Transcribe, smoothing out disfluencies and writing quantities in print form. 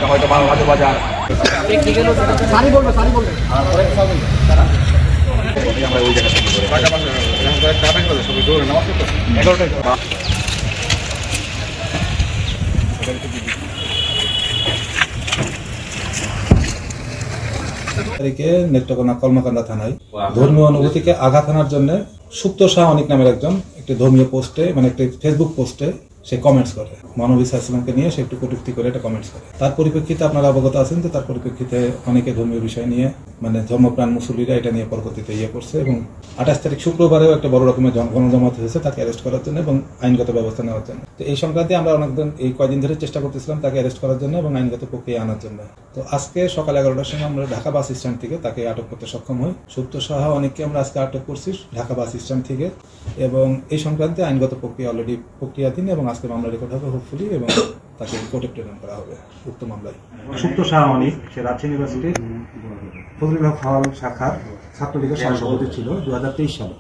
হয়তো ভালো ভালো বাজার আমরা ওই জায়গা তারিখে নেত্রকোনা কলমাকান্দা থানায় ধর্মীয় অনুভূতিকে আঘাত আনার জন্য সুপ্ত শাহ অনিক নামের একজন একটি ধর্মীয় পোস্টে মানে একটি ফেসবুক পোস্টে সে কমেন্টস করে মানবী ইসলামকে নিয়ে সে একটু কটূক্তি করে এটা কমেন্টস করে। তার পরিপ্রেক্ষিতে আপনারা অবগত আছেন যে তার পরিপ্রেক্ষিতে অনেকে ধর্মীয় বিষয় নিয়ে মানে ধর্মপ্রাণ মুসল্লিরা এটা নিয়ে পরবর্তীতে করছে এবং 28 তারিখ শুক্রবারেও একটা বড় রকমের গণজমায়েত হয়েছে তাকে অ্যারেস্ট করার জন্য এবং আইনগত ব্যবস্থা নেওয়ার জন্য। তো এই সংক্রান্তে আমরা অনেকদিন এই কয়দিন ধরে চেষ্টা করতেছিলাম তাকে অ্যারেস্ট করার জন্য এবং আইনগত প্রক্রিয়া আনার জন্য। তো আজকে সকাল 11টার সময় আমরা ঢাকা বাস স্ট্যান্ড থেকে তাকে আটক করতে সক্ষম হই। সুপ্ত শাহ অনেককে আমরা আজকে আটক করছি ঢাকা বাস স্ট্যান্ড থেকে এবং এই সংক্রান্তে আইনগত প্রক্রিয়া অলরেডি প্রক্রিয়াধীন এবং আজকে মামলা রেকর্ড হবে হোপফুলি এবং তাকে কোর্টে প্রেরণ করা হবে উক্ত মামলায়। সুপ্ত শাহ অনিক সে রাজশাহী ইউনিভার্সিটির ফজলুল হক হল শাখার ছাত্রলীগের সভাপতি ছিল 2023 সালে।